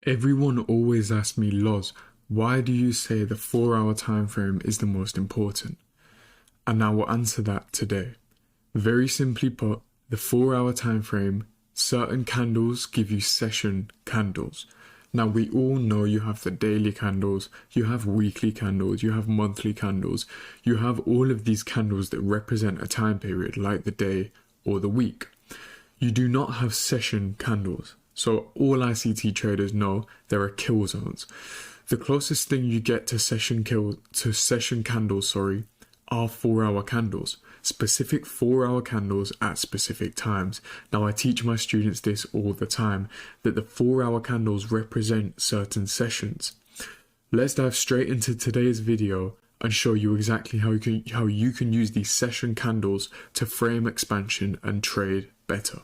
Everyone always asks me, Loz, why do you say the 4-hour time frame is the most important? And I will answer that today. Very simply put, the 4-hour time frame, certain candles give you session candles. Now we all know you have the daily candles, you have weekly candles, you have monthly candles, you have all of these candles that represent a time period like the day or the week. You do not have session candles. So all ICT traders know there are kill zones. The closest thing you get to session candles, are 4-hour candles. Specific 4-hour candles at specific times. Now I teach my students this all the time, that the 4-hour candles represent certain sessions. Let's dive straight into today's video and show you exactly how you can use these session candles to frame expansion and trade better.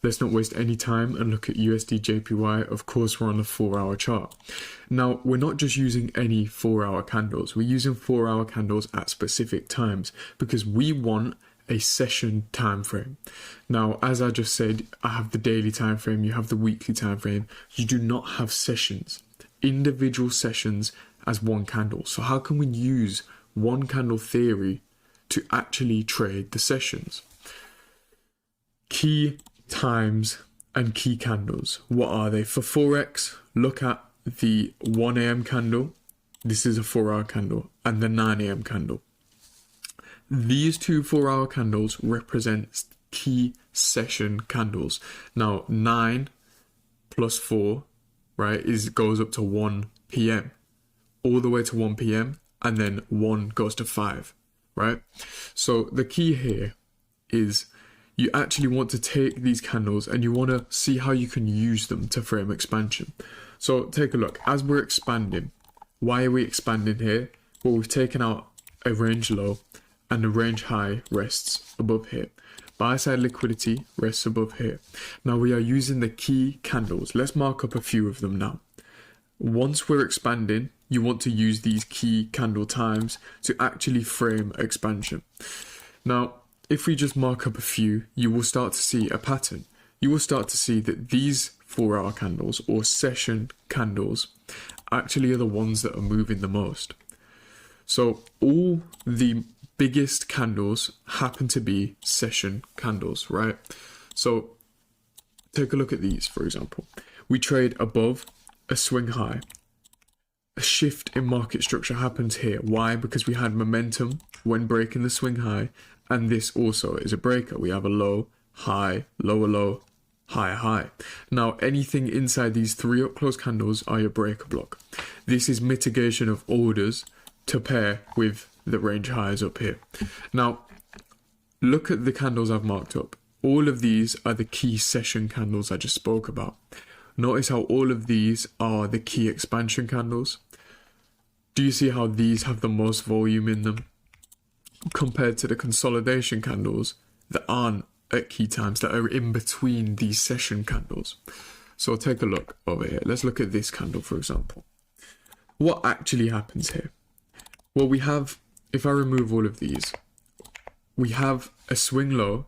Let's not waste any time and look at USD JPY. Of course, we're on the 4-hour chart. Now, we're not just using any 4-hour candles. We're using 4-hour candles at specific times because we want a session time frame. Now, as I just said, I have the daily time frame, you have the weekly time frame. You do not have sessions, individual sessions as one candle. So how can we use one candle theory to actually trade the sessions? Key times and key candles. What are they? For Forex, look at the 1 a.m. candle. This is a 4-hour candle, and the 9 a.m. candle. These two 4-hour candles represent key session candles. Now 9 plus 4, right, goes up to 1 p.m. all the way to 1 p.m. and then 1 goes to 5, right? So the key here is you actually want to take these candles and you want to see how you can use them to frame expansion. So take a look. As we're expanding, why are we expanding here? Well, we've taken out a range low and a range high rests above here. Buy side liquidity rests above here. Now we are using the key candles. Let's mark up a few of them now. Once we're expanding, you want to use these key candle times to actually frame expansion. Now, if we just mark up a few, you will start to see a pattern. You will start to see that these 4-hour candles or session candles actually are the ones that are moving the most. So all the biggest candles happen to be session candles, right? So take a look at these, for example. We trade above a swing high. A shift in market structure happens here. Why? Because we had momentum when breaking the swing high, and this also is a breaker. We have a low, high, lower low, higher high. Now anything inside these 3 up close candles are your breaker block. This is mitigation of orders to pair with the range highs up here. Now look at the candles I've marked up. All of these are the key session candles I just spoke about. Notice how all of these are the key expansion candles. Do you see how these have the most volume in them compared to the consolidation candles that aren't at key times, that are in between these session candles? So take a look over here. Let's look at this candle, for example. What actually happens here? Well, we have, if I remove all of these, we have a swing low,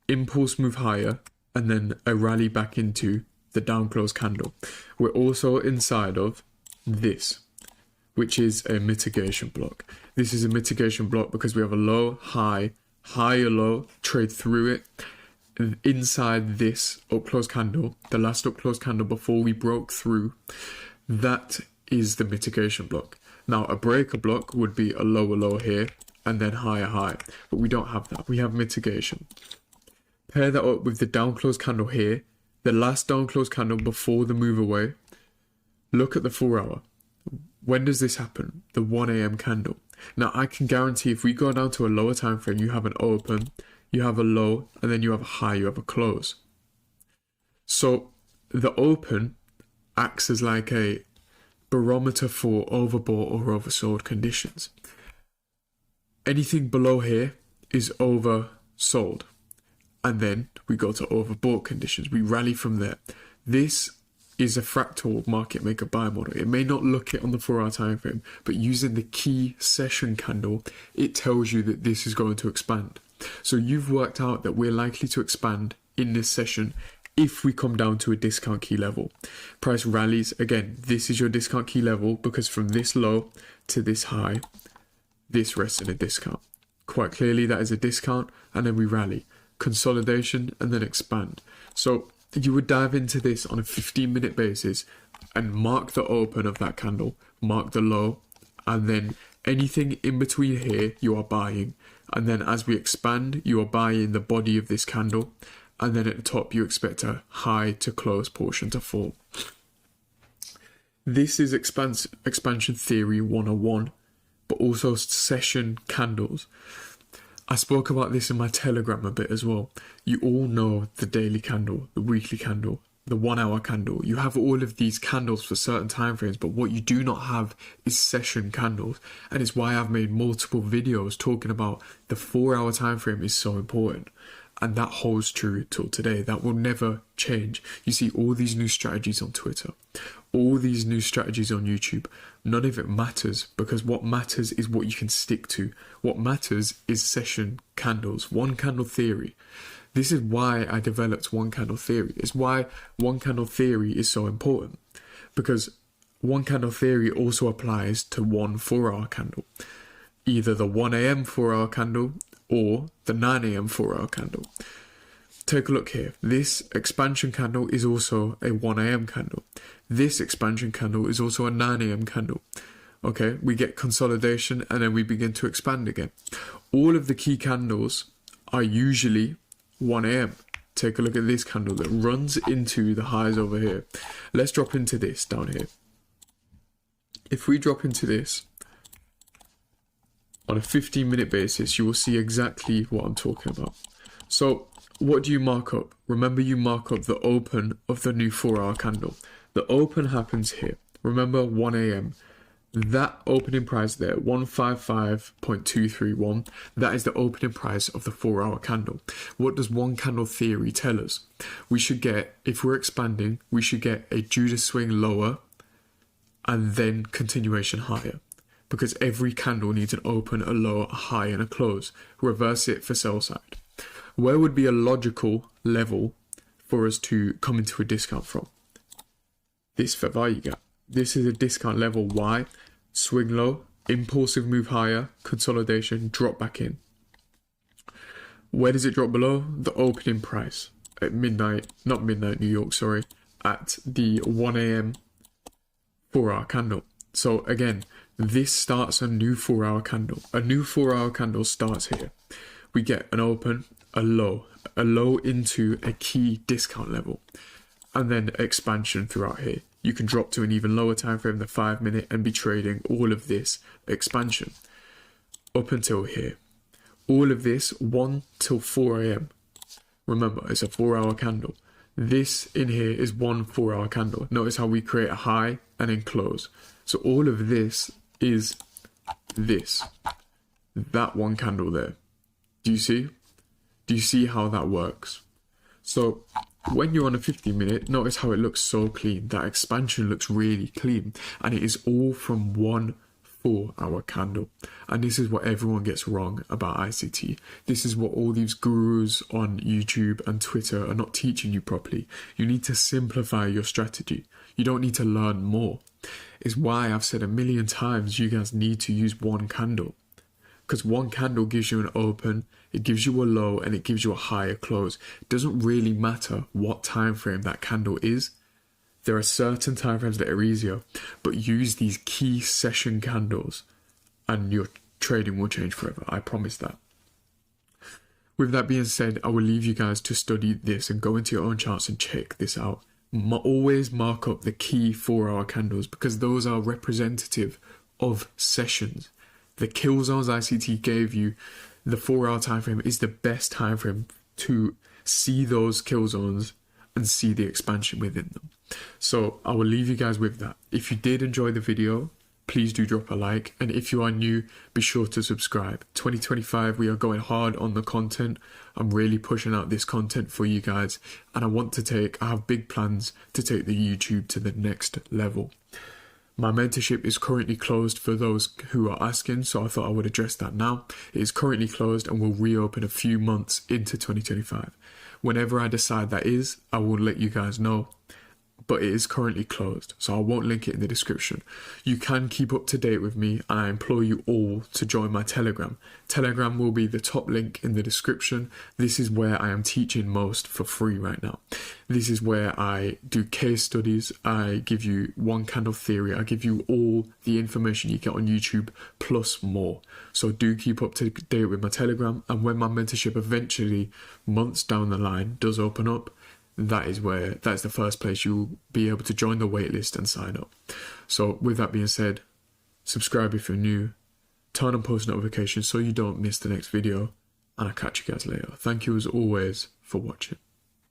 impulse move higher, and then a rally back into the down close candle. We're also inside of this, which is a mitigation block. This is a mitigation block because we have a low, high, higher low, trade through it. And inside this up close candle, the last up close candle before we broke through, that is the mitigation block. Now a breaker block would be a lower low here and then higher high, but we don't have that. We have mitigation. Pair that up with the down close candle here, the last down close candle before the move away. Look at the 4-hour. When does this happen? The 1 a.m. candle. Now I can guarantee if we go down to a lower time frame, you have an open, you have a low, and then you have a high, you have a close. So the open acts as like a barometer for overbought or oversold conditions. Anything below here is oversold. And then we go to overbought conditions. We rally from there. This is a fractal market maker buy model. It may not look it on the 4-hour time frame, but using the key session candle, it tells you that this is going to expand. So you've worked out that we're likely to expand in this session if we come down to a discount key level. Price rallies, again, this is your discount key level because from this low to this high, this rests in a discount. Quite clearly that is a discount, and then we rally, consolidation, and then expand. So you would dive into this on a 15-minute basis and mark the open of that candle, mark the low, and then anything in between here you are buying. And then as we expand, you are buying the body of this candle, and then at the top you expect a high to close portion to fall. This is expansion theory 101, but also session candles. I spoke about this in my Telegram a bit as well. You all know the daily candle, the weekly candle, the 1 hour candle. You have all of these candles for certain time frames, but what you do not have is session candles. And it's why I've made multiple videos talking about the 4 hour time frame is so important. And that holds true till today. That will never change. You see all these new strategies on Twitter, all these new strategies on YouTube. None of it matters, because what matters is what you can stick to. What matters is session candles, one candle theory. This is why I developed one candle theory. It's why one candle theory is so important, because one candle theory also applies to one 4 hour candle, either the 1 a.m. 4 hour candle or the 9 a.m. 4 hour candle. Take a look here. This expansion candle is also a 1 a.m. candle. This expansion candle is also a 9 a.m. candle. Okay, we get consolidation and then we begin to expand again. All of the key candles are usually 1 a.m. Take a look at this candle that runs into the highs over here. Let's drop into this down here. If we drop into this on a 15-minute basis, you will see exactly what I'm talking about. So what do you mark up? Remember, you mark up the open of the new 4 hour candle. The open happens here. Remember, 1 a.m. That opening price there, 155.231, that is the opening price of the 4 hour candle. What does one candle theory tell us? We should get, if we're expanding, we should get a Judas swing lower and then continuation higher, because every candle needs an open, a low, a high, and a close. Reverse it for sell side. Where would be a logical level for us to come into a discount from? This fair value gap. This is a discount level. Why? Swing low, impulsive move higher, consolidation, drop back in. Where does it drop below? The opening price at midnight, not midnight New York, sorry, at the 1 a.m. 4 hour candle. So again, this starts a new 4 hour candle. A new 4 hour candle starts here. We get an open, a low into a key discount level, and then expansion throughout here. You can drop to an even lower time frame, the 5 minute, and be trading all of this expansion up until here. All of this 1 till 4 a.m. Remember, it's a 4 hour candle. This in here is one 4 hour candle. Notice how we create a high and then close. So all of this is this, that one candle there. Do you see? Do you see how that works? So when you're on a 15-minute, notice how it looks so clean. That expansion looks really clean, and it is all from one 4 hour candle. And this is what everyone gets wrong about ICT. This is what all these gurus on YouTube and Twitter are not teaching you properly. You need to simplify your strategy. You don't need to learn more. It's why I've said a million times, you guys need to use one candle. Because one candle gives you an open, it gives you a low, and it gives you a higher close. It doesn't really matter what time frame that candle is. There are certain time frames that are easier, but use these key session candles and your trading will change forever. I promise that. With that being said, I will leave you guys to study this and go into your own charts and check this out. Always mark up the key 4 hour candles, because those are representative of sessions. The kill zones ICT gave you, the 4 hour time frame is the best time frame to see those kill zones and see the expansion within them. So I will leave you guys with that. If you did enjoy the video, please do drop a like, and if you are new, be sure to subscribe. 2025, we are going hard on the content. I'm really pushing out this content for you guys, and I have big plans to take the YouTube to the next level. My mentorship is currently closed for those who are asking, so I thought I would address that now. It is currently closed and will reopen a few months into 2025. Whenever I decide that is, I will let you guys know. But it is currently closed, so I won't link it in the description. You can keep up to date with me, and I implore you all to join my Telegram. Telegram will be the top link in the description. This is where I am teaching most for free right now. This is where I do case studies, I give you one candle theory, I give you all the information you get on YouTube, plus more. So do keep up to date with my Telegram, and when my mentorship eventually, months down the line, does open up, that's the first place you'll be able to join the waitlist and sign up. So with that being said, subscribe if you're new, turn on post notifications so you don't miss the next video, and I'll catch you guys later. Thank you as always for watching.